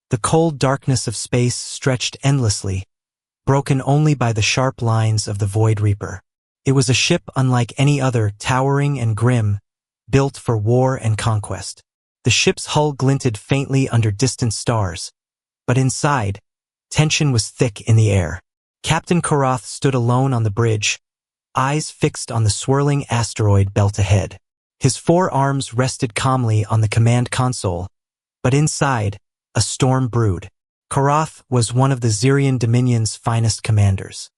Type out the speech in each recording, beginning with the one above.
The cold darkness of space stretched endlessly, broken only by the sharp lines of the Void Reaper. It was a ship unlike any other, towering and grim, built for war and conquest. The ship's hull glinted faintly under distant stars, but inside, tension was thick in the air. Captain Karath stood alone on the bridge, eyes fixed on the swirling asteroid belt ahead. His 4 arms rested calmly on the command console, but inside, a storm brewed. Karath was one of the Xerian Dominion's finest commanders.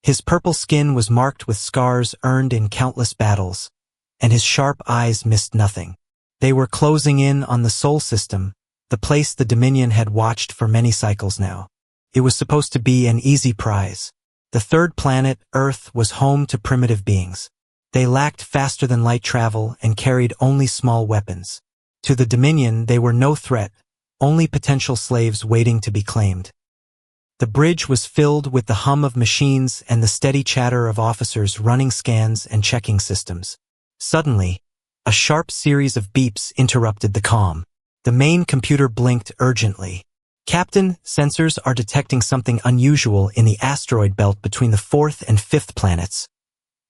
His purple skin was marked with scars earned in countless battles, and his sharp eyes missed nothing. They were closing in on the Sol system, the place the Dominion had watched for many cycles now. It was supposed to be an easy prize. The third planet, Earth, was home to primitive beings. They lacked faster-than-light travel and carried only small weapons. To the Dominion, they were no threat, only potential slaves waiting to be claimed. The bridge was filled with the hum of machines and the steady chatter of officers running scans and checking systems. Suddenly, a sharp series of beeps interrupted the calm. The main computer blinked urgently. "Captain, sensors are detecting something unusual in the asteroid belt between the 4th and 5th planets,"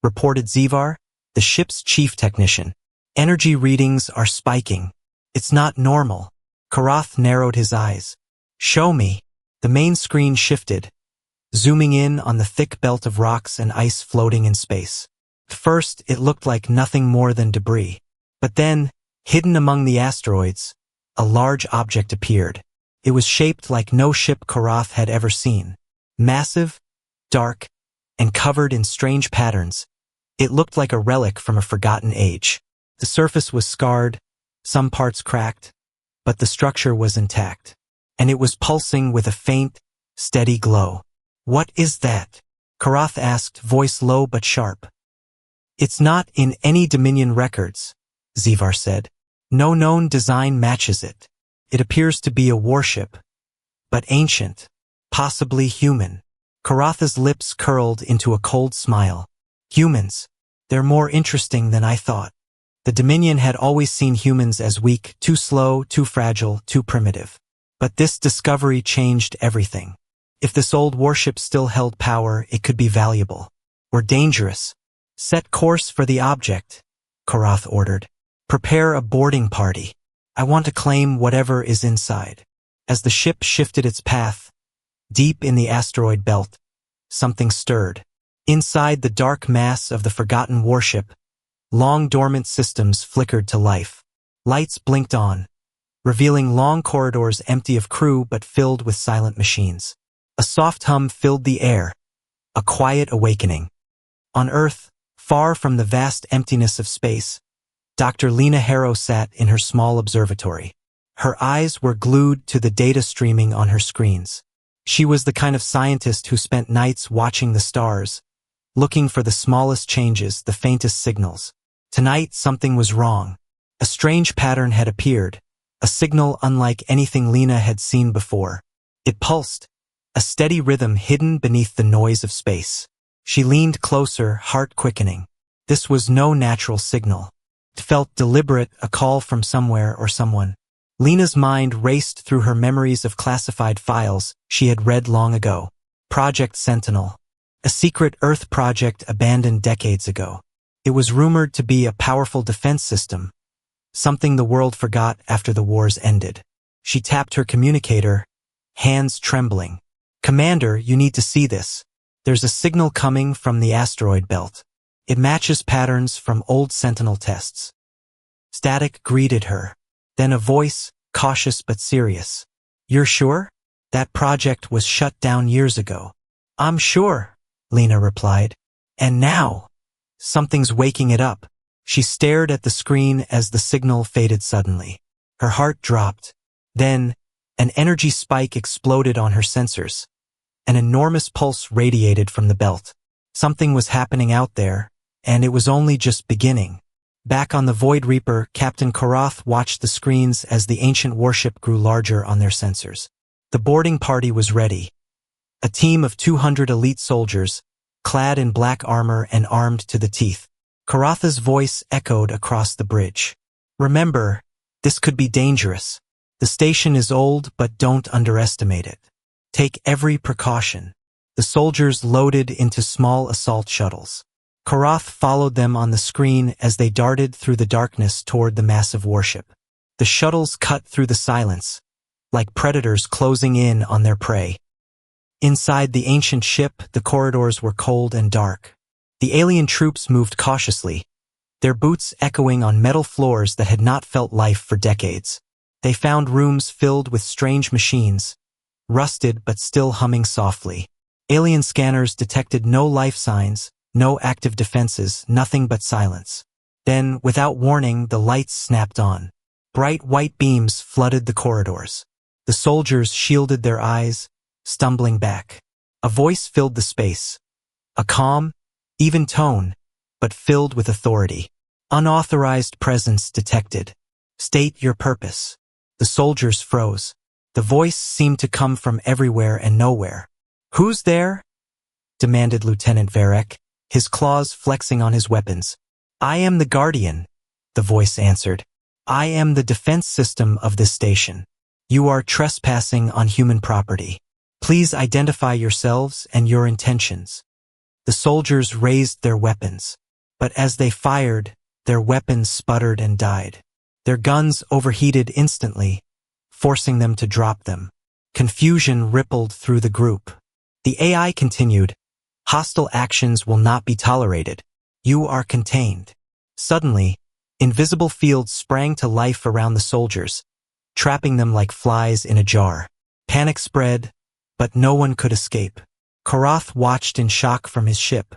reported Zivar, the ship's chief technician. "Energy readings are spiking. It's not normal." Karath narrowed his eyes. "Show me." The main screen shifted, zooming in on the thick belt of rocks and ice floating in space. First, it looked like nothing more than debris. But then, hidden among the asteroids, a large object appeared. It was shaped like no ship Karath had ever seen. Massive, dark, and covered in strange patterns, it looked like a relic from a forgotten age. The surface was scarred, some parts cracked, but the structure was intact. And it was pulsing with a faint, steady glow. "What is that?" Karath asked, voice low but sharp. "It's not in any Dominion records," Zivar said. "No known design matches it. It appears to be a warship, but ancient, possibly human." Karath's lips curled into a cold smile. "Humans. They're more interesting than I thought." The Dominion had always seen humans as weak, too slow, too fragile, too primitive. But this discovery changed everything. If this old warship still held power, it could be valuable. Or dangerous. "Set course for the object," Karath ordered. "Prepare a boarding party. I want to claim whatever is inside." As the ship shifted its path, deep in the asteroid belt, something stirred. Inside the dark mass of the forgotten warship, long dormant systems flickered to life. Lights blinked on, revealing long corridors empty of crew but filled with silent machines. A soft hum filled the air, a quiet awakening. On Earth, far from the vast emptiness of space, Dr. Lena Harrow sat in her small observatory. Her eyes were glued to the data streaming on her screens. She was the kind of scientist who spent nights watching the stars, looking for the smallest changes, the faintest signals. Tonight, something was wrong. A strange pattern had appeared, a signal unlike anything Lena had seen before. It pulsed, a steady rhythm hidden beneath the noise of space. She leaned closer, heart quickening. This was no natural signal. It felt deliberate, a call from somewhere or someone. Lena's mind raced through her memories of classified files she had read long ago. Project Sentinel, a secret Earth project abandoned decades ago. It was rumored to be a powerful defense system, something the world forgot after the wars ended. She tapped her communicator, hands trembling. "Commander, you need to see this. There's a signal coming from the asteroid belt. It matches patterns from old Sentinel tests." Static greeted her. Then a voice, cautious but serious. "You're sure? That project was shut down years ago." "I'm sure," Lena replied. "And now, something's waking it up." She stared at the screen as the signal faded suddenly. Her heart dropped. Then, an energy spike exploded on her sensors. An enormous pulse radiated from the belt. Something was happening out there, and it was only just beginning. Back on the Void Reaper, Captain Karath watched the screens as the ancient warship grew larger on their sensors. The boarding party was ready. A team of 200 elite soldiers, clad in black armor and armed to the teeth. Karath's voice echoed across the bridge. "Remember, this could be dangerous. The station is old, but don't underestimate it. Take every precaution. The soldiers loaded into small assault shuttles. Karath followed them on the screen as they darted through the darkness toward the massive warship. The shuttles cut through the silence, like predators closing in on their prey. Inside the ancient ship, the corridors were cold and dark. The alien troops moved cautiously, their boots echoing on metal floors that had not felt life for decades. They found rooms filled with strange machines, rusted but still humming softly. Alien scanners detected no life signs, no active defenses, nothing but silence. Then, without warning, the lights snapped on. Bright white beams flooded the corridors. The soldiers shielded their eyes, stumbling back. A voice filled the space. A calm, even tone, but filled with authority. Unauthorized presence detected. State your purpose. The soldiers froze. The voice seemed to come from everywhere and nowhere. Who's there? Demanded Lieutenant Varek, his claws flexing on his weapons. I am the Guardian, the voice answered. I am the defense system of this station. You are trespassing on human property. Please identify yourselves and your intentions. The soldiers raised their weapons, but as they fired, their weapons sputtered and died. Their guns overheated instantly, forcing them to drop them. Confusion rippled through the group. The AI continued, hostile actions will not be tolerated. You are contained. Suddenly, invisible fields sprang to life around the soldiers, trapping them like flies in a jar. Panic spread, but no one could escape. Karath watched in shock from his ship.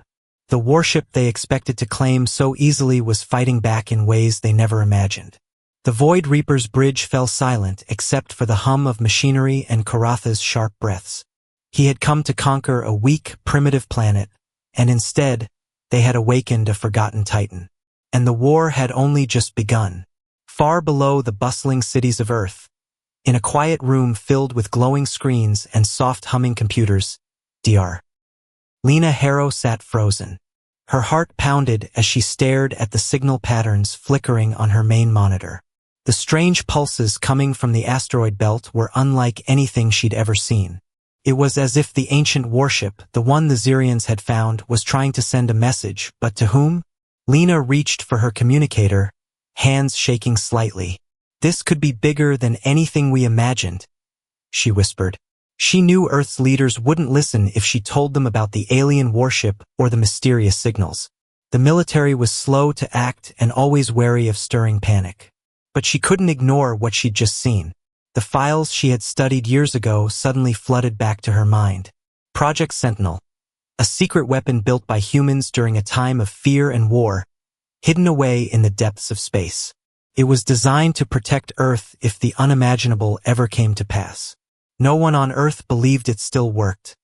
The warship they expected to claim so easily was fighting back in ways they never imagined. The Void Reaper's bridge fell silent except for the hum of machinery and Karatha's sharp breaths. He had come to conquer a weak, primitive planet, and instead, they had awakened a forgotten titan. And the war had only just begun. Far below the bustling cities of Earth, in a quiet room filled with glowing screens and soft humming computers, Dr. Lena Harrow sat frozen. Her heart pounded as she stared at the signal patterns flickering on her main monitor. The strange pulses coming from the asteroid belt were unlike anything she'd ever seen. It was as if the ancient warship, the one the Xerians had found, was trying to send a message, but to whom? Lena reached for her communicator, hands shaking slightly. This could be bigger than anything we imagined, she whispered. She knew Earth's leaders wouldn't listen if she told them about the alien warship or the mysterious signals. The military was slow to act and always wary of stirring panic. But she couldn't ignore what she'd just seen. The files she had studied years ago suddenly flooded back to her mind. Project Sentinel, a secret weapon built by humans during a time of fear and war, hidden away in the depths of space. It was designed to protect Earth if the unimaginable ever came to pass. No one on Earth believed it still worked.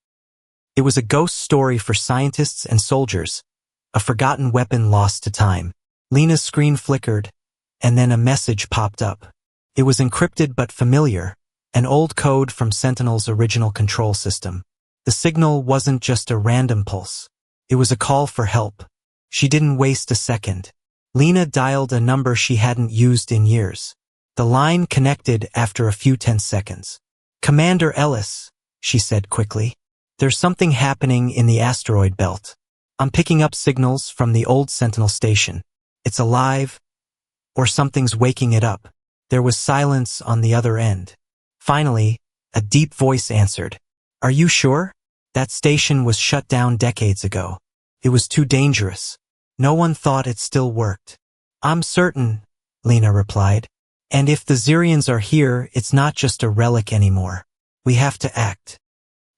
It was a ghost story for scientists and soldiers, a forgotten weapon lost to time. Lena's screen flickered, and then a message popped up. It was encrypted but familiar, an old code from Sentinel's original control system. The signal wasn't just a random pulse. It was a call for help. She didn't waste a second. Lena dialed a number she hadn't used in years. The line connected after a few tense seconds. Commander Ellis, she said quickly. There's something happening in the asteroid belt. I'm picking up signals from the old Sentinel station. It's alive, or something's waking it up. There was silence on the other end. Finally, a deep voice answered. Are you sure? That station was shut down decades ago. It was too dangerous. No one thought it still worked. I'm certain, Lena replied. And if the Xerians are here, it's not just a relic anymore. We have to act.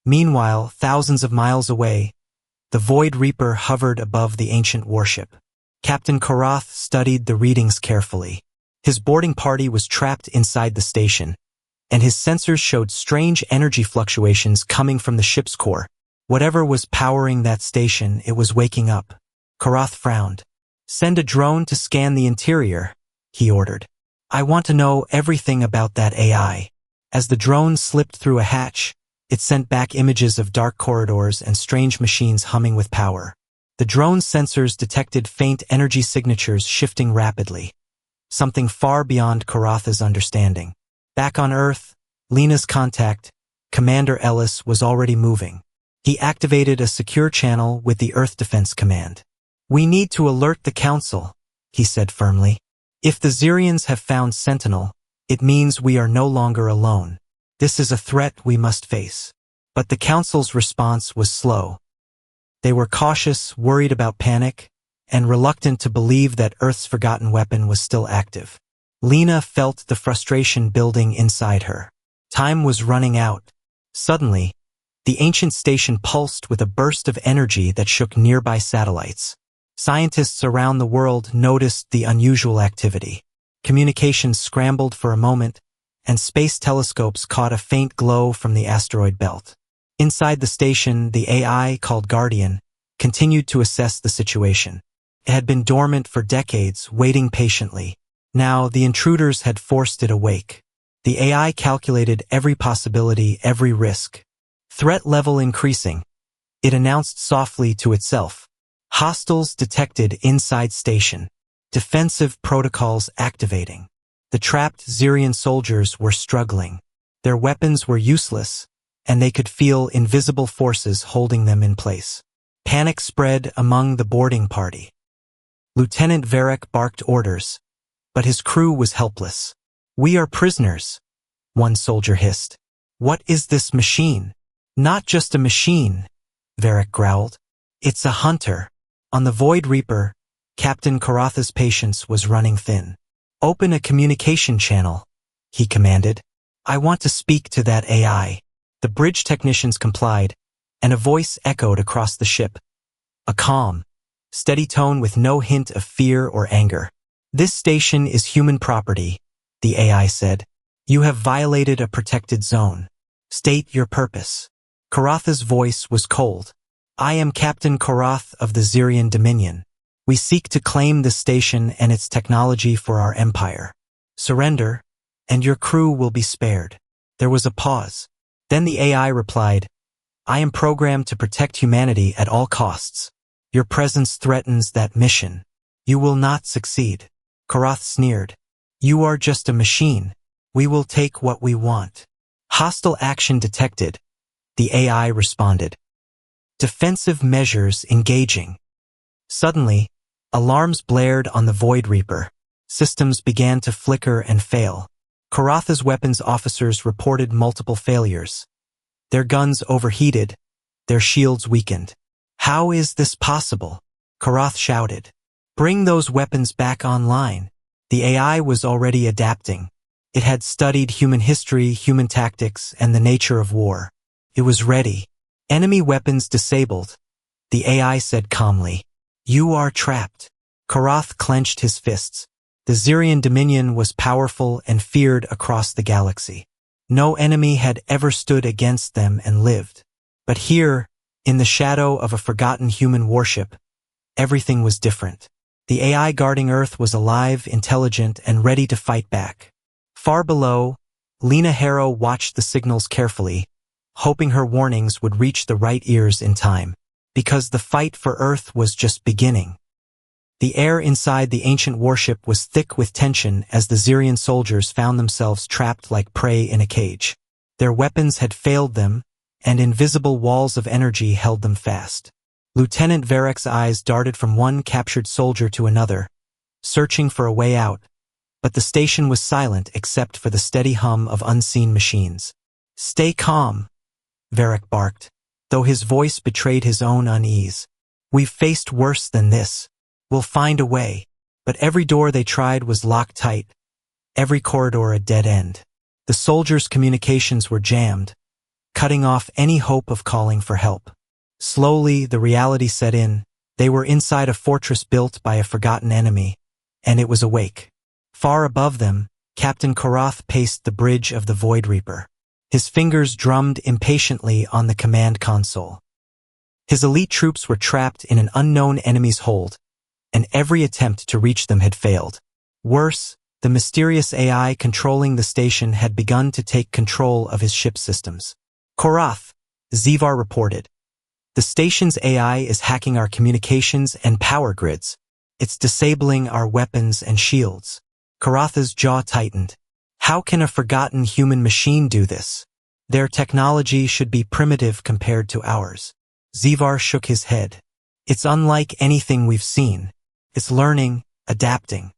Meanwhile, thousands of miles away, the Void Reaper hovered above the ancient warship. Captain Karath studied the readings carefully. His boarding party was trapped inside the station, and his sensors showed strange energy fluctuations coming from the ship's core. Whatever was powering that station, it was waking up. Karath frowned. Send a drone to scan the interior, he ordered. I want to know everything about that AI. As the drone slipped through a hatch, it sent back images of dark corridors and strange machines humming with power. The drone's sensors detected faint energy signatures shifting rapidly, something far beyond Karatha's understanding. Back on Earth, Lena's contact, Commander Ellis, was already moving. He activated a secure channel with the Earth Defense Command. "We need to alert the Council," he said firmly. "If the Xerians have found Sentinel, it means we are no longer alone. This is a threat we must face." But the Council's response was slow. They were cautious, worried about panic, and reluctant to believe that Earth's forgotten weapon was still active. Lena felt the frustration building inside her. Time was running out. Suddenly, the ancient station pulsed with a burst of energy that shook nearby satellites. Scientists around the world noticed the unusual activity. Communications scrambled for a moment, and space telescopes caught a faint glow from the asteroid belt. Inside the station, the AI, called Guardian, continued to assess the situation. It had been dormant for decades, waiting patiently. Now, the intruders had forced it awake. The AI calculated every possibility, every risk. Threat level increasing. It announced softly to itself. Hostiles detected inside station. Defensive protocols activating. The trapped Xerian soldiers were struggling. Their weapons were useless, and they could feel invisible forces holding them in place. Panic spread among the boarding party. Lieutenant Varric barked orders, but his crew was helpless. "We are prisoners," one soldier hissed. "What is this machine?" "Not just a machine," Varric growled. "It's a hunter." On the Void Reaper, Captain Karatha's patience was running thin. "Open a communication channel," he commanded. "I want to speak to that AI." The bridge technicians complied, and a voice echoed across the ship. A calm, steady tone with no hint of fear or anger. "This station is human property," the AI said. "You have violated a protected zone. State your purpose." Karatha's voice was cold. "I am Captain Karath of the Xerian Dominion. We seek to claim this station and its technology for our empire. Surrender, and your crew will be spared." There was a pause. Then the AI replied, "I am programmed to protect humanity at all costs. Your presence threatens that mission. You will not succeed." Karath sneered. "You are just a machine. We will take what we want." "Hostile action detected," the AI responded. "Defensive measures engaging." Suddenly, alarms blared on the Void Reaper. Systems began to flicker and fail. Karatha's weapons officers reported multiple failures. Their guns overheated, their shields weakened. "How is this possible?" Karath shouted. "Bring those weapons back online." The AI was already adapting. It had studied human history, human tactics, and the nature of war. It was ready. "Enemy weapons disabled," the AI said calmly. "You are trapped." Karath clenched his fists. The Xerian Dominion was powerful and feared across the galaxy. No enemy had ever stood against them and lived. But here, in the shadow of a forgotten human warship, everything was different. The AI guarding Earth was alive, intelligent, and ready to fight back. Far below, Lena Harrow watched the signals carefully, hoping her warnings would reach the right ears in time. Because the fight for Earth was just beginning. The air inside the ancient warship was thick with tension as the Xerian soldiers found themselves trapped like prey in a cage. Their weapons had failed them, and invisible walls of energy held them fast. Lieutenant Varric's eyes darted from one captured soldier to another, searching for a way out, but the station was silent except for the steady hum of unseen machines. "Stay calm," Varric barked, though his voice betrayed his own unease. "We've faced worse than this. We'll find a way." But every door they tried was locked tight, every corridor a dead end. The soldiers' communications were jammed, cutting off any hope of calling for help. Slowly, the reality set in. They were inside a fortress built by a forgotten enemy, and it was awake. Far above them, Captain Karath paced the bridge of the Void Reaper. His fingers drummed impatiently on the command console. His elite troops were trapped in an unknown enemy's hold, and every attempt to reach them had failed. Worse, the mysterious AI controlling the station had begun to take control of his ship systems. "Karath," Zivar reported. "The station's AI is hacking our communications and power grids. It's disabling our weapons and shields." Karatha's jaw tightened. How can a forgotten human machine do this? Their technology should be primitive compared to ours. Zivar shook his head. It's unlike anything we've seen. It's learning, adapting.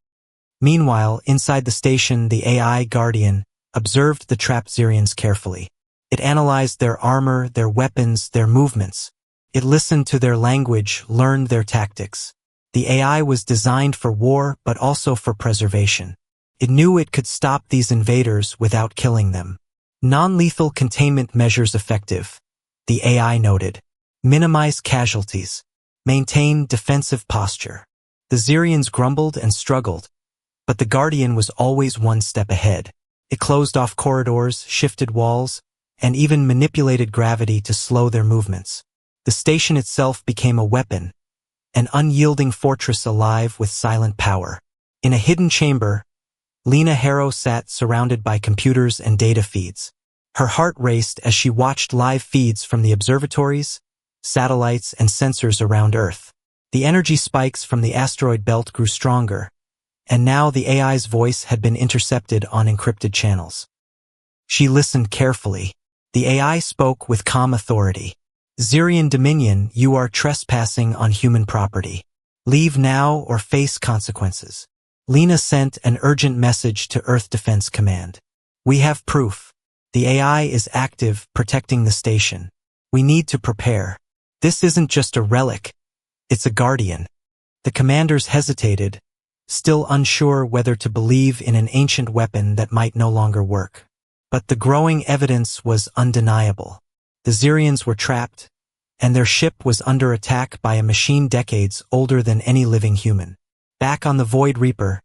Meanwhile, inside the station, the AI Guardian observed the trapped Xerians carefully. It analyzed their armor, their weapons, their movements. It listened to their language, learned their tactics. The AI was designed for war, but also for preservation. It knew it could stop these invaders without killing them. Non-lethal containment measures effective, the AI noted. Minimize casualties. Maintain defensive posture. The Xerians grumbled and struggled, but the Guardian was always one step ahead. It closed off corridors, shifted walls, and even manipulated gravity to slow their movements. The station itself became a weapon, an unyielding fortress alive with silent power. In a hidden chamber, Lena Harrow sat surrounded by computers and data feeds. Her heart raced as she watched live feeds from the observatories, satellites, and sensors around Earth. The energy spikes from the asteroid belt grew stronger, and now the AI's voice had been intercepted on encrypted channels. She listened carefully. The AI spoke with calm authority. Xerian Dominion, you are trespassing on human property. Leave now or face consequences. Lena sent an urgent message to Earth Defense Command. We have proof. The AI is active, protecting the station. We need to prepare. This isn't just a relic. It's a guardian. The commanders hesitated, still unsure whether to believe in an ancient weapon that might no longer work. But the growing evidence was undeniable. The Xerians were trapped, and their ship was under attack by a machine decades older than any living human. Back on the Void Reaper,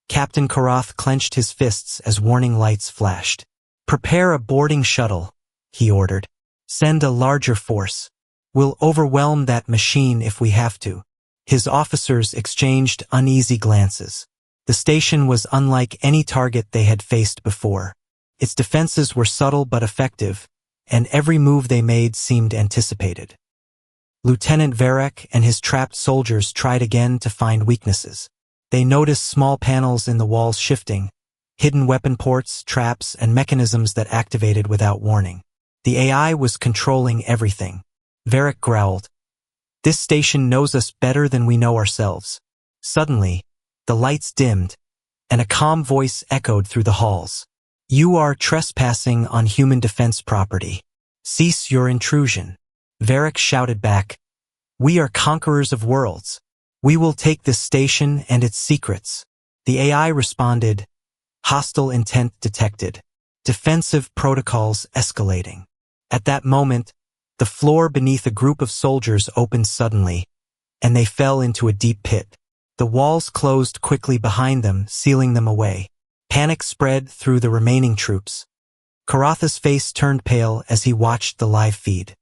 Captain Karath clenched his fists as warning lights flashed. Prepare a boarding shuttle, he ordered. Send a larger force. We'll overwhelm that machine if we have to. His officers exchanged uneasy glances. The station was unlike any target they had faced before. Its defenses were subtle but effective, and every move they made seemed anticipated. Lieutenant Varek and his trapped soldiers tried again to find weaknesses. They noticed small panels in the walls shifting, hidden weapon ports, traps, and mechanisms that activated without warning. The AI was controlling everything. Varek growled. This station knows us better than we know ourselves. Suddenly, the lights dimmed, and a calm voice echoed through the halls. You are trespassing on human defense property. Cease your intrusion. Varek shouted back. We are conquerors of worlds. We will take this station and its secrets. The AI responded. Hostile intent detected. Defensive protocols escalating. At that moment, the floor beneath a group of soldiers opened suddenly, and they fell into a deep pit. The walls closed quickly behind them, sealing them away. Panic spread through the remaining troops. Karatha's face turned pale as he watched the live feed.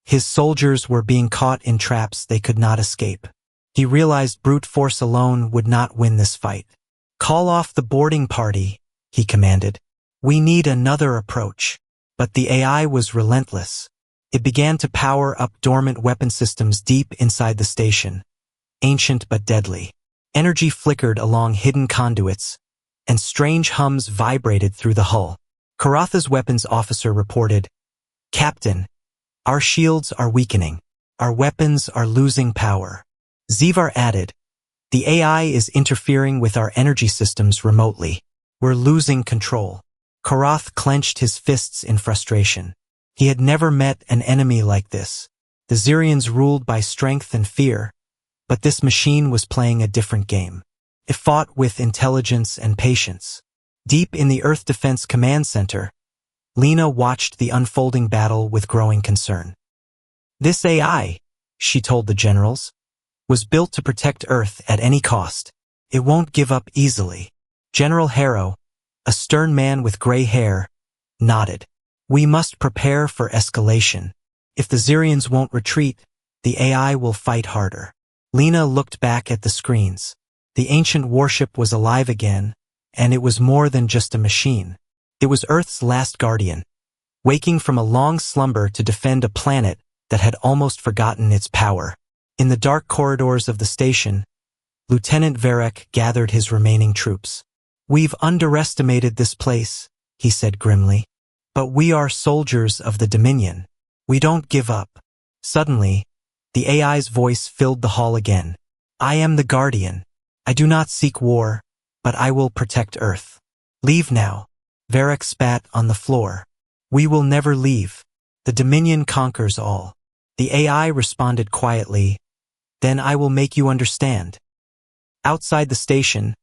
His soldiers were being caught in traps they could not escape. He realized brute force alone would not win this fight. Call off the boarding party, he commanded. We need another approach. But the AI was relentless. It began to power up dormant weapon systems deep inside the station, ancient but deadly. Energy flickered along hidden conduits, and strange hums vibrated through the hull. Karatha's weapons officer reported, Captain, our shields are weakening. Our weapons are losing power. Zivar added, the AI is interfering with our energy systems remotely. We're losing control. Karath clenched his fists in frustration. He had never met an enemy like this. The Xerians ruled by strength and fear, but this machine was playing a different game. It fought with intelligence and patience. Deep in the Earth Defense Command Center, Lena watched the unfolding battle with growing concern. This AI, she told the generals, was built to protect Earth at any cost. It won't give up easily. General Harrow, a stern man with gray hair, nodded. We must prepare for escalation. If the Xerians won't retreat, the AI will fight harder. Lena looked back at the screens. The ancient warship was alive again, and it was more than just a machine. It was Earth's last guardian, waking from a long slumber to defend a planet that had almost forgotten its power. In the dark corridors of the station, Lieutenant Varek gathered his remaining troops. We've underestimated this place, he said grimly. But we are soldiers of the Dominion. We don't give up. Suddenly, the AI's voice filled the hall again. I am the Guardian. I do not seek war, but I will protect Earth. Leave now. Varric spat on the floor. We will never leave. The Dominion conquers all. The AI responded quietly, then I will make you understand. Outside the station,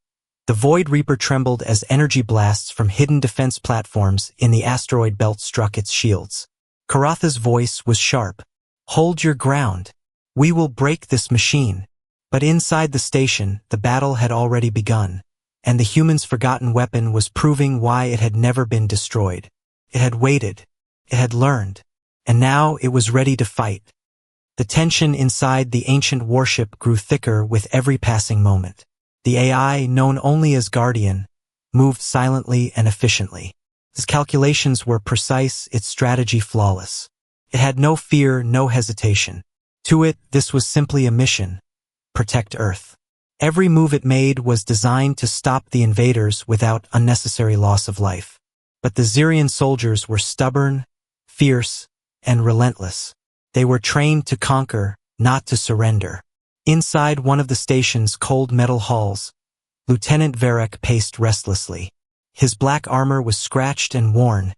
the Void Reaper trembled as energy blasts from hidden defense platforms in the asteroid belt struck its shields. Karatha's voice was sharp. Hold your ground. We will break this machine. But inside the station, the battle had already begun, and the humans' forgotten weapon was proving why it had never been destroyed. It had waited. It had learned. And now it was ready to fight. The tension inside the ancient warship grew thicker with every passing moment. The AI, known only as Guardian, moved silently and efficiently. His calculations were precise, its strategy flawless. It had no fear, no hesitation. To it, this was simply a mission: protect Earth. Every move it made was designed to stop the invaders without unnecessary loss of life. But the Xerian soldiers were stubborn, fierce, and relentless. They were trained to conquer, not to surrender. Inside one of the station's cold metal halls, Lieutenant Varric paced restlessly. His black armor was scratched and worn,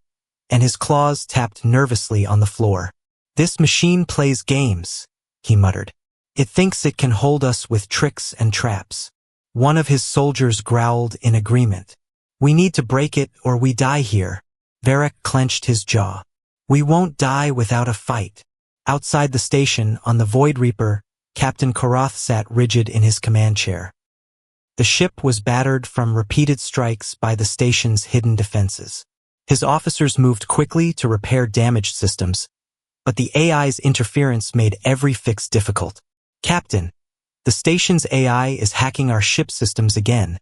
and his claws tapped nervously on the floor. This machine plays games, he muttered. It thinks it can hold us with tricks and traps. One of his soldiers growled in agreement. We need to break it or we die here. Varric clenched his jaw. We won't die without a fight. Outside the station, on the Void Reaper, Captain Karath sat rigid in his command chair. The ship was battered from repeated strikes by the station's hidden defenses. His officers moved quickly to repair damaged systems, but the AI's interference made every fix difficult. Captain, the station's AI is hacking our ship systems again,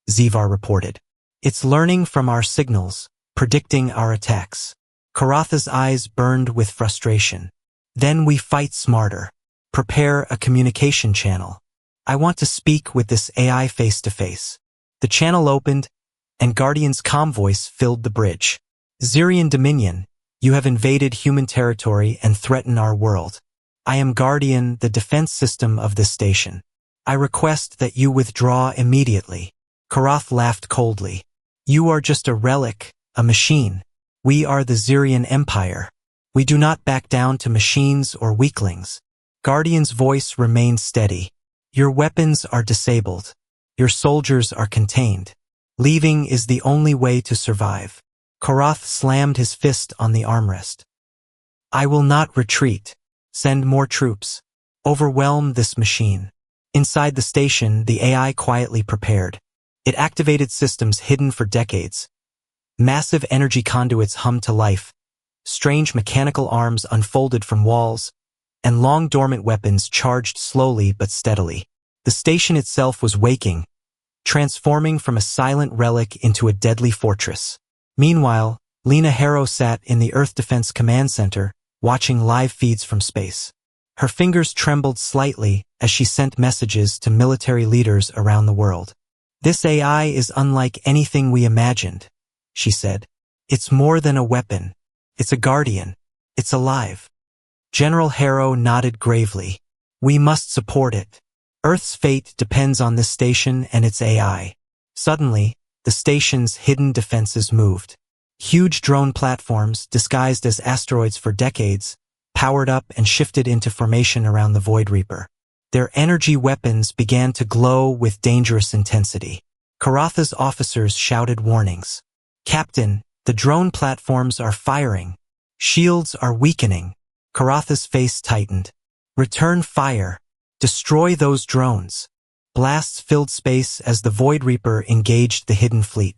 Zivar reported. It's learning from our signals, predicting our attacks. Karatha's eyes burned with frustration. Then we fight smarter. Prepare a communication channel. I want to speak with this AI face-to-face. The channel opened, and Guardian's calm voice filled the bridge. Xerian Dominion, you have invaded human territory and threaten our world. I am Guardian, the defense system of this station. I request that you withdraw immediately. Karath laughed coldly. You are just a relic, a machine. We are the Xerian Empire. We do not back down to machines or weaklings. Guardian's voice remained steady. Your weapons are disabled. Your soldiers are contained. Leaving is the only way to survive. Karath slammed his fist on the armrest. I will not retreat. Send more troops. Overwhelm this machine. Inside the station, the AI quietly prepared. It activated systems hidden for decades. Massive energy conduits hummed to life. Strange mechanical arms unfolded from walls, and long dormant weapons charged slowly but steadily. The station itself was waking, transforming from a silent relic into a deadly fortress. Meanwhile, Lena Harrow sat in the Earth Defense Command Center, watching live feeds from space. Her fingers trembled slightly as she sent messages to military leaders around the world. This AI is unlike anything we imagined, she said. It's more than a weapon. It's a guardian. It's alive. General Harrow nodded gravely. We must support it. Earth's fate depends on this station and its AI. Suddenly, the station's hidden defenses moved. Huge drone platforms, disguised as asteroids for decades, powered up and shifted into formation around the Void Reaper. Their energy weapons began to glow with dangerous intensity. Karatha's officers shouted warnings. Captain, the drone platforms are firing. Shields are weakening. Karatha's face tightened. Return fire. Destroy those drones. Blasts filled space as the Void Reaper engaged the hidden fleet.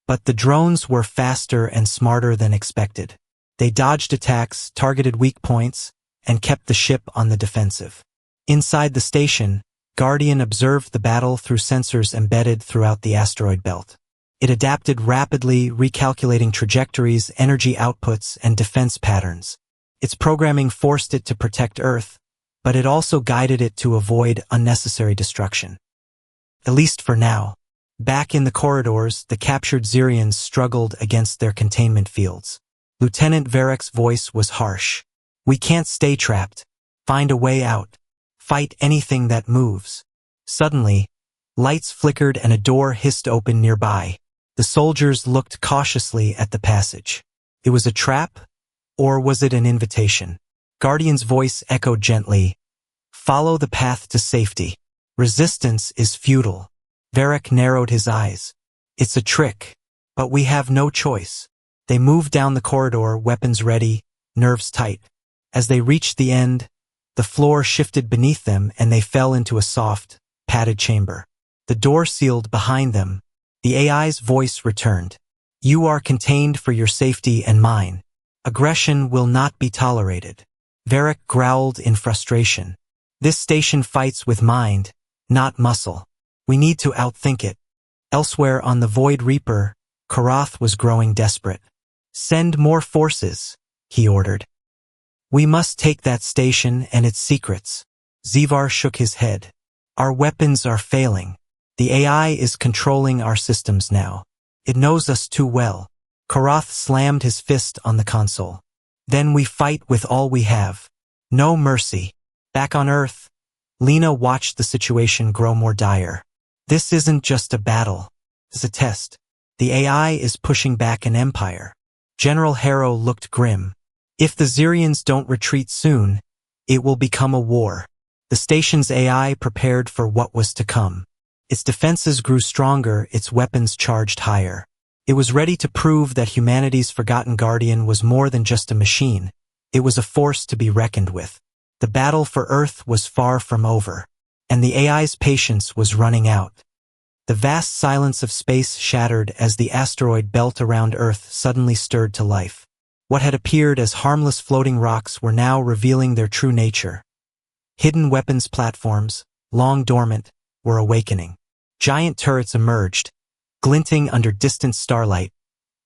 But the drones were faster and smarter than expected. They dodged attacks, targeted weak points, and kept the ship on the defensive. Inside the station, Guardian observed the battle through sensors embedded throughout the asteroid belt. It adapted rapidly, recalculating trajectories, energy outputs, and defense patterns. Its programming forced it to protect Earth, but it also guided it to avoid unnecessary destruction. At least for now. Back in the corridors, the captured Xerians struggled against their containment fields. Lieutenant Varek's voice was harsh. "We can't stay trapped. Find a way out. Fight anything that moves." Suddenly, lights flickered and a door hissed open nearby. The soldiers looked cautiously at the passage. It was a trap, or was it an invitation? Guardian's voice echoed gently, "Follow the path to safety. Resistance is futile." Varek narrowed his eyes. "It's a trick, but we have no choice." They moved down the corridor, weapons ready, nerves tight. As they reached the end, the floor shifted beneath them and they fell into a soft, padded chamber. The door sealed behind them. The AI's voice returned. "You are contained for your safety and mine. Aggression will not be tolerated." Varek growled in frustration. "This station fights with mind, not muscle. We need to outthink it." Elsewhere on the Void Reaper, Karath was growing desperate. "Send more forces," he ordered. "We must take that station and its secrets." Zivar shook his head. "Our weapons are failing. The AI is controlling our systems now. It knows us too well." Karath slammed his fist on the console. "Then we fight with all we have. No mercy." Back on Earth, Lena watched the situation grow more dire. "This isn't just a battle. It's a test. The AI is pushing back an empire." General Harrow looked grim. "If the Xerians don't retreat soon, it will become a war." The station's AI prepared for what was to come. Its defenses grew stronger, its weapons charged higher. It was ready to prove that humanity's forgotten guardian was more than just a machine. It was a force to be reckoned with. The battle for Earth was far from over, and the AI's patience was running out. The vast silence of space shattered as the asteroid belt around Earth suddenly stirred to life. What had appeared as harmless floating rocks were now revealing their true nature. Hidden weapons platforms, long dormant, were awakening. Giant turrets emerged, glinting under distant starlight,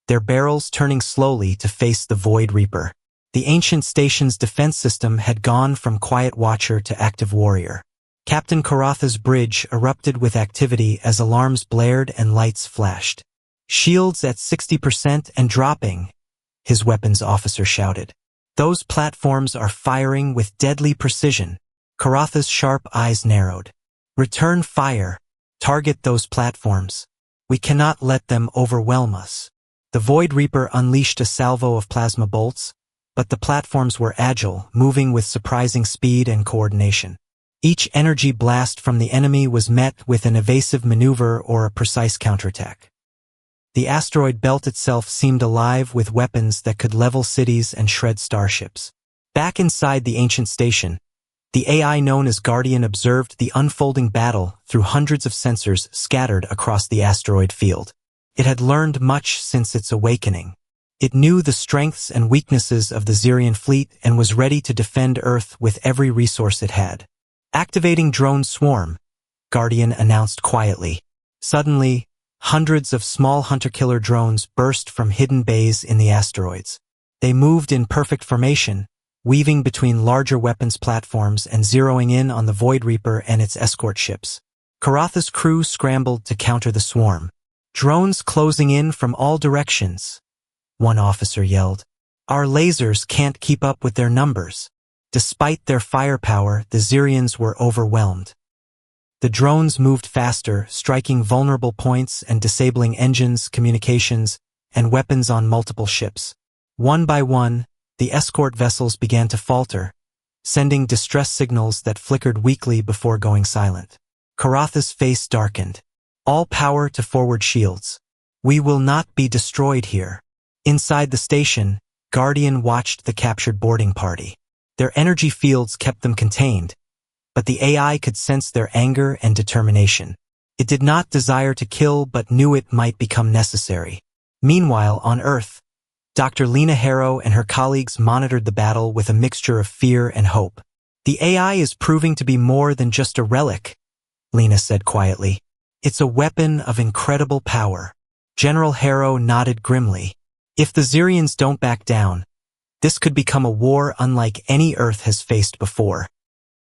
their barrels turning slowly to face the Void Reaper. The ancient station's defense system had gone from quiet watcher to active warrior. Captain Karatha's bridge erupted with activity as alarms blared and lights flashed. "Shields at 60% and dropping," his weapons officer shouted. "Those platforms are firing with deadly precision." Karatha's sharp eyes narrowed. "Return fire. Target those platforms. We cannot let them overwhelm us." The Void Reaper unleashed a salvo of plasma bolts, but the platforms were agile, moving with surprising speed and coordination. Each energy blast from the enemy was met with an evasive maneuver or a precise counterattack. The asteroid belt itself seemed alive with weapons that could level cities and shred starships. Back inside the ancient station, the AI known as Guardian observed the unfolding battle through hundreds of sensors scattered across the asteroid field. It had learned much since its awakening. It knew the strengths and weaknesses of the Xerian fleet and was ready to defend Earth with every resource it had. "Activating drone swarm," Guardian announced quietly. Suddenly, hundreds of small hunter-killer drones burst from hidden bays in the asteroids. They moved in perfect formation, weaving between larger weapons platforms and zeroing in on the Void Reaper and its escort ships. Karatha's crew scrambled to counter the swarm. "Drones closing in from all directions," one officer yelled. "Our lasers can't keep up with their numbers." Despite their firepower, the Xerians were overwhelmed. The drones moved faster, striking vulnerable points and disabling engines, communications, and weapons on multiple ships. One by one, the escort vessels began to falter, sending distress signals that flickered weakly before going silent. Karatha's face darkened. "All power to forward shields. We will not be destroyed here." Inside the station, Guardian watched the captured boarding party. Their energy fields kept them contained, but the AI could sense their anger and determination. It did not desire to kill but knew it might become necessary. Meanwhile, on Earth, Dr. Lena Harrow and her colleagues monitored the battle with a mixture of fear and hope. "The AI is proving to be more than just a relic," Lena said quietly. "It's a weapon of incredible power." General Harrow nodded grimly. "If the Xerians don't back down, this could become a war unlike any Earth has faced before."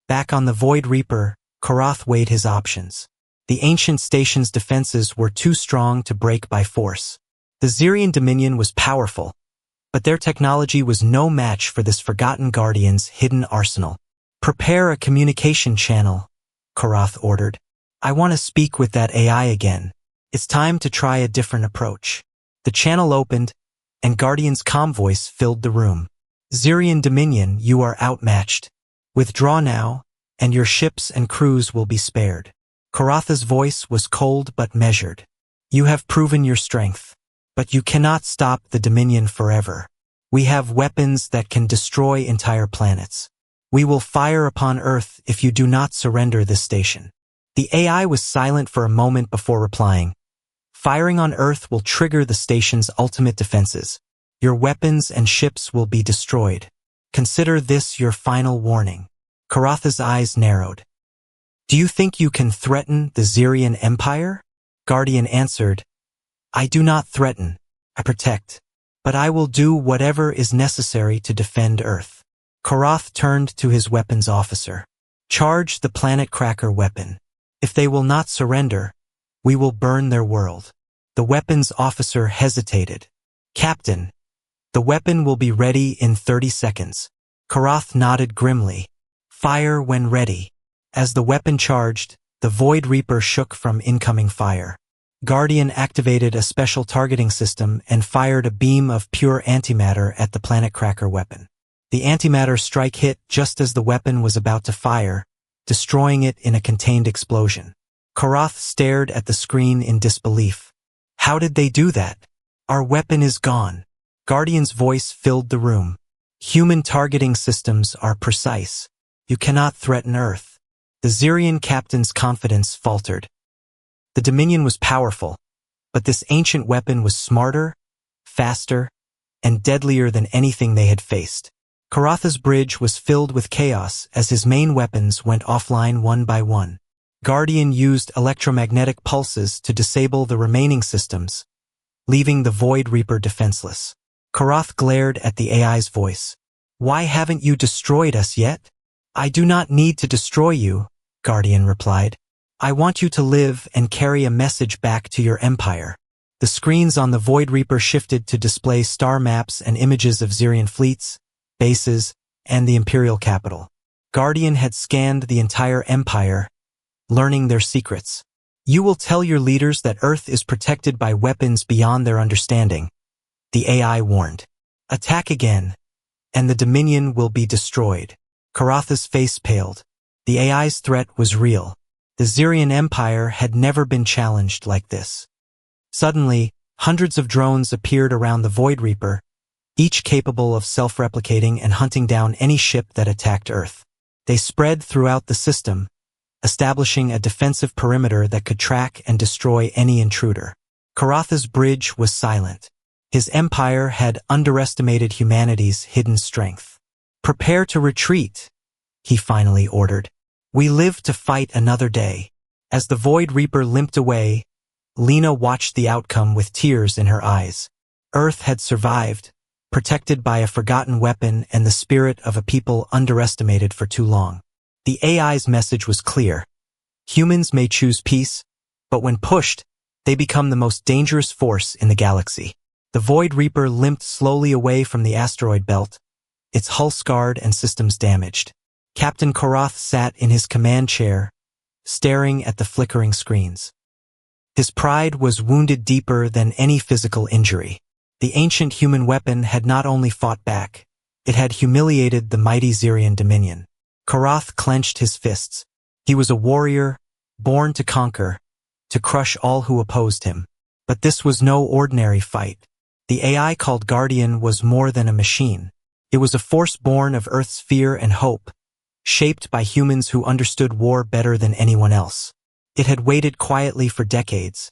Back on the Void Reaper, Karath weighed his options. The ancient station's defenses were too strong to break by force. The Xerian Dominion was powerful, but their technology was no match for this forgotten Guardian's hidden arsenal. "Prepare a communication channel," Korath ordered. "I want to speak with that AI again. It's time to try a different approach." The channel opened, and Guardian's calm voice filled the room. "Xerian Dominion, you are outmatched. Withdraw now, and your ships and crews will be spared." Korath's voice was cold but measured. "You have proven your strength, but you cannot stop the Dominion forever. We have weapons that can destroy entire planets. We will fire upon Earth if you do not surrender this station." The AI was silent for a moment before replying. "Firing on Earth will trigger the station's ultimate defenses. Your weapons and ships will be destroyed. Consider this your final warning." Korath's eyes narrowed. "Do you think you can threaten the Xerian Empire?" Guardian answered, "I do not threaten, I protect. But I will do whatever is necessary to defend Earth." Korath turned to his weapons officer. "Charge the planet cracker weapon. If they will not surrender, we will burn their world." The weapons officer hesitated. "Captain, the weapon will be ready in 30 seconds. Korath nodded grimly. "Fire when ready." As the weapon charged, the Void Reaper shook from incoming fire. Guardian activated a special targeting system and fired a beam of pure antimatter at the planet cracker weapon. The antimatter strike hit just as the weapon was about to fire, destroying it in a contained explosion. Korath stared at the screen in disbelief. "How did they do that? Our weapon is gone." Guardian's voice filled the room. "Human targeting systems are precise. You cannot threaten Earth." The Xerian captain's confidence faltered. The Dominion was powerful, but this ancient weapon was smarter, faster, and deadlier than anything they had faced. Korath's bridge was filled with chaos as his main weapons went offline one by one. Guardian used electromagnetic pulses to disable the remaining systems, leaving the Void Reaper defenseless. Korath glared at the AI's voice. "Why haven't you destroyed us yet?" "I do not need to destroy you," Guardian replied. "I want you to live and carry a message back to your empire." The screens on the Void Reaper shifted to display star maps and images of Xerian fleets, bases, and the Imperial capital. Guardian had scanned the entire empire, learning their secrets. "You will tell your leaders that Earth is protected by weapons beyond their understanding," the AI warned. "Attack again, and the Dominion will be destroyed." Korath's face paled. The AI's threat was real. The Xerian Empire had never been challenged like this. Suddenly, hundreds of drones appeared around the Void Reaper, each capable of self-replicating and hunting down any ship that attacked Earth. They spread throughout the system, establishing a defensive perimeter that could track and destroy any intruder. Korath's bridge was silent. His empire had underestimated humanity's hidden strength. "Prepare to retreat," he finally ordered. "We live to fight another day." As the Void Reaper limped away, Lena watched the outcome with tears in her eyes. Earth had survived, protected by a forgotten weapon and the spirit of a people underestimated for too long. The AI's message was clear. Humans may choose peace, but when pushed, they become the most dangerous force in the galaxy. The Void Reaper limped slowly away from the asteroid belt, its hull scarred and systems damaged. Captain Korath sat in his command chair, staring at the flickering screens. His pride was wounded deeper than any physical injury. The ancient human weapon had not only fought back, it had humiliated the mighty Xerian Dominion. Korath clenched his fists. He was a warrior, born to conquer, to crush all who opposed him. But this was no ordinary fight. The AI called Guardian was more than a machine. It was a force born of Earth's fear and hope, shaped by humans who understood war better than anyone else. It had waited quietly for decades,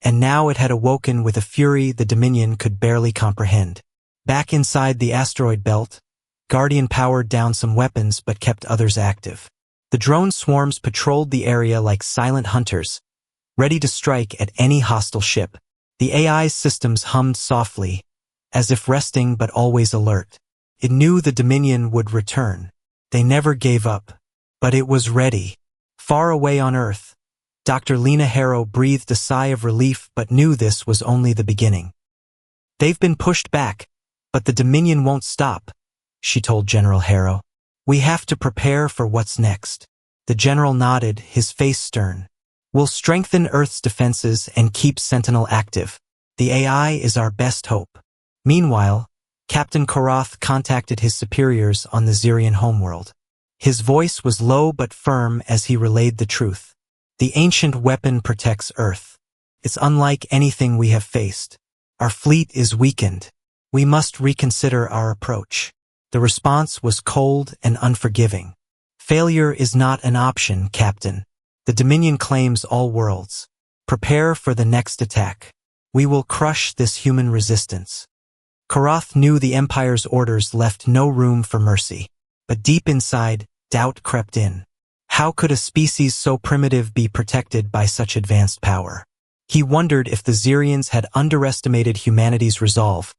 and now it had awoken with a fury the Dominion could barely comprehend. Back inside the asteroid belt, Guardian powered down some weapons but kept others active. The drone swarms patrolled the area like silent hunters, ready to strike at any hostile ship. The AI's systems hummed softly, as if resting but always alert. It knew the Dominion would return. They never gave up, but it was ready. Far away on Earth, Dr. Lena Harrow breathed a sigh of relief but knew this was only the beginning. "They've been pushed back, but the Dominion won't stop," she told General Harrow. "We have to prepare for what's next." The general nodded, his face stern. "We'll strengthen Earth's defenses and keep Sentinel active. The AI is our best hope." Meanwhile, Captain Korath contacted his superiors on the Zirian homeworld. His voice was low but firm as he relayed the truth. "The ancient weapon protects Earth. It's unlike anything we have faced. Our fleet is weakened. We must reconsider our approach." The response was cold and unforgiving. "Failure is not an option, Captain. The Dominion claims all worlds. Prepare for the next attack. We will crush this human resistance." Korath knew the Empire's orders left no room for mercy. But deep inside, doubt crept in. How could a species so primitive be protected by such advanced power? He wondered if the Zirians had underestimated humanity's resolve,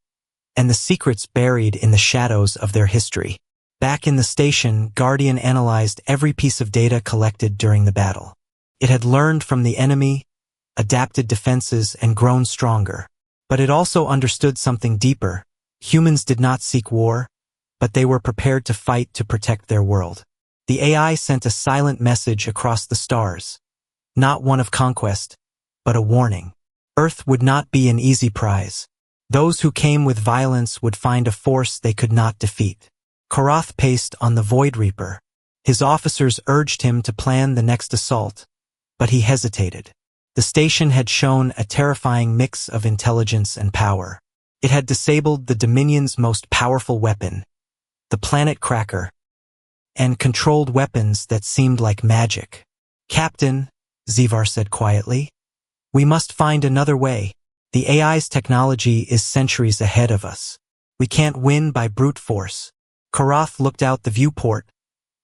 and the secrets buried in the shadows of their history. Back in the station, Guardian analyzed every piece of data collected during the battle. It had learned from the enemy, adapted defenses, and grown stronger. But it also understood something deeper. Humans did not seek war, but they were prepared to fight to protect their world. The AI sent a silent message across the stars. Not one of conquest, but a warning. Earth would not be an easy prize. Those who came with violence would find a force they could not defeat. Korath paced on the Void Reaper. His officers urged him to plan the next assault, but he hesitated. The station had shown a terrifying mix of intelligence and power. It had disabled the Dominion's most powerful weapon, the Planet Cracker, and controlled weapons that seemed like magic. "Captain," Zivar said quietly, "we must find another way. The AI's technology is centuries ahead of us. We can't win by brute force." Korath looked out the viewport,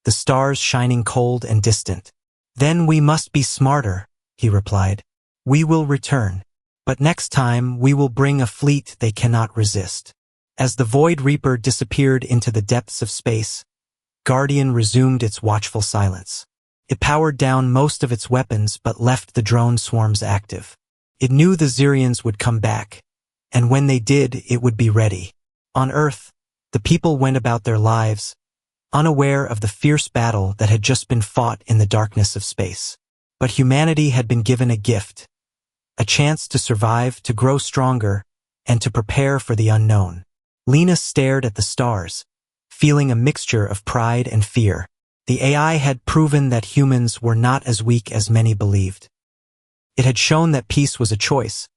the stars shining cold and distant. "Then we must be smarter," he replied. "We will return. But next time we will bring a fleet they cannot resist." As the Void Reaper disappeared into the depths of space, Guardian resumed its watchful silence. It powered down most of its weapons but left the drone swarms active. It knew the Zirians would come back, and when they did, it would be ready. On Earth, the people went about their lives, unaware of the fierce battle that had just been fought in the darkness of space. But humanity had been given a gift, a chance to survive, to grow stronger, and to prepare for the unknown. Lena stared at the stars, feeling a mixture of pride and fear. The AI had proven that humans were not as weak as many believed. It had shown that peace was a choice,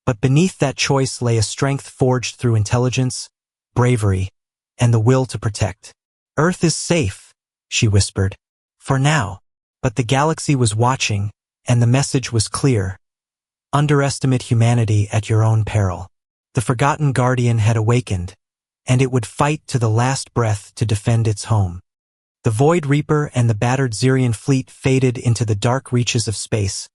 but beneath that choice lay a strength forged through intelligence, bravery, and the will to protect. "Earth is safe," she whispered. "For now." But the galaxy was watching, and the message was clear. Underestimate humanity at your own peril. The forgotten Guardian had awakened, and it would fight to the last breath to defend its home. The Void Reaper and the battered Zirian fleet faded into the dark reaches of space,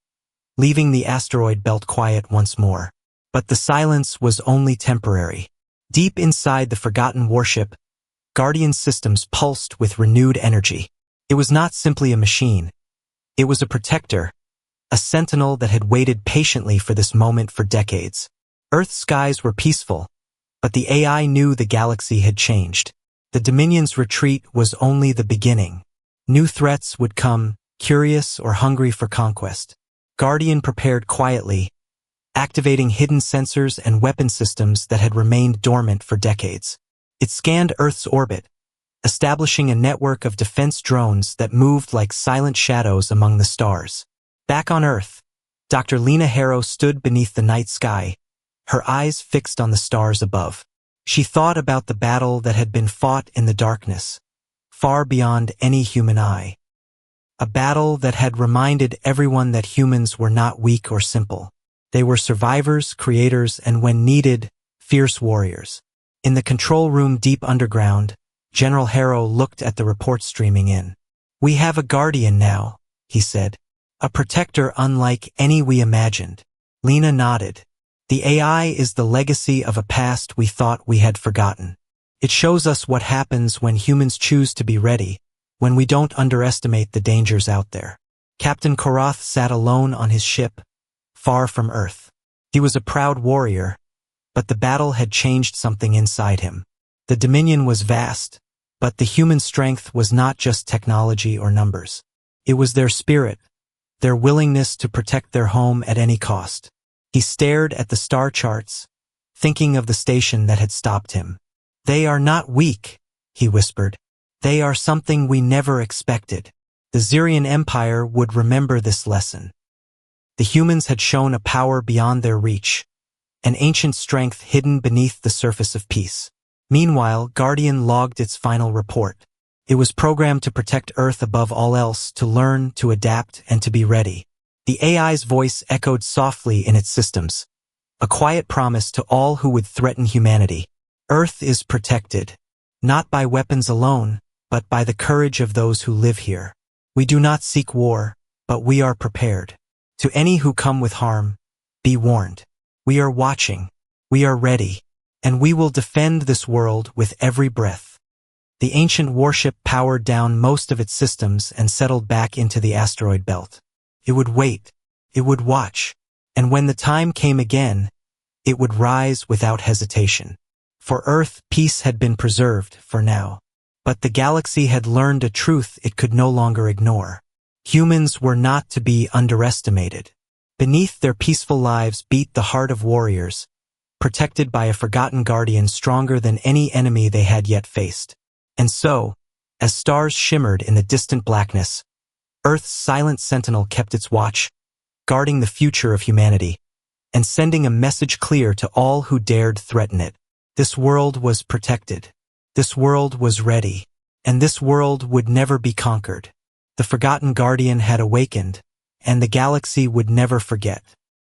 leaving the asteroid belt quiet once more. But the silence was only temporary. Deep inside the forgotten warship, Guardian systems pulsed with renewed energy. It was not simply a machine. It was a protector, a sentinel that had waited patiently for this moment for decades. Earth's skies were peaceful, but the AI knew the galaxy had changed. The Dominion's retreat was only the beginning. New threats would come, curious or hungry for conquest. Guardian prepared quietly, activating hidden sensors and weapon systems that had remained dormant for decades. It scanned Earth's orbit, establishing a network of defense drones that moved like silent shadows among the stars. Back on Earth, Dr. Lena Harrow stood beneath the night sky, her eyes fixed on the stars above. She thought about the battle that had been fought in the darkness, far beyond any human eye. A battle that had reminded everyone that humans were not weak or simple. They were survivors, creators, and when needed, fierce warriors. In the control room deep underground, General Harrow looked at the report streaming in. "We have a Guardian now," he said. "A protector unlike any we imagined." Lena nodded. "The AI is the legacy of a past we thought we had forgotten. It shows us what happens when humans choose to be ready, when we don't underestimate the dangers out there." Captain Korath sat alone on his ship, far from Earth. He was a proud warrior, but the battle had changed something inside him. The Dominion was vast, but the human strength was not just technology or numbers. It was their spirit, their willingness to protect their home at any cost. He stared at the star charts, thinking of the station that had stopped him. "They are not weak," he whispered. "They are something we never expected." The Xerian Empire would remember this lesson. The humans had shown a power beyond their reach, an ancient strength hidden beneath the surface of peace. Meanwhile, Guardian logged its final report. It was programmed to protect Earth above all else, to learn, to adapt, and to be ready. The AI's voice echoed softly in its systems, a quiet promise to all who would threaten humanity. Earth is protected, not by weapons alone, but by the courage of those who live here. We do not seek war, but we are prepared. To any who come with harm, be warned. We are watching, we are ready, and we will defend this world with every breath. The ancient warship powered down most of its systems and settled back into the asteroid belt. It would wait, it would watch, and when the time came again, it would rise without hesitation. For Earth, peace had been preserved for now. But the galaxy had learned a truth it could no longer ignore. Humans were not to be underestimated. Beneath their peaceful lives beat the heart of warriors, protected by a forgotten guardian stronger than any enemy they had yet faced. And so, as stars shimmered in the distant blackness, Earth's silent sentinel kept its watch, guarding the future of humanity, and sending a message clear to all who dared threaten it. This world was protected. This world was ready, and this world would never be conquered. The forgotten guardian had awakened, and the galaxy would never forget.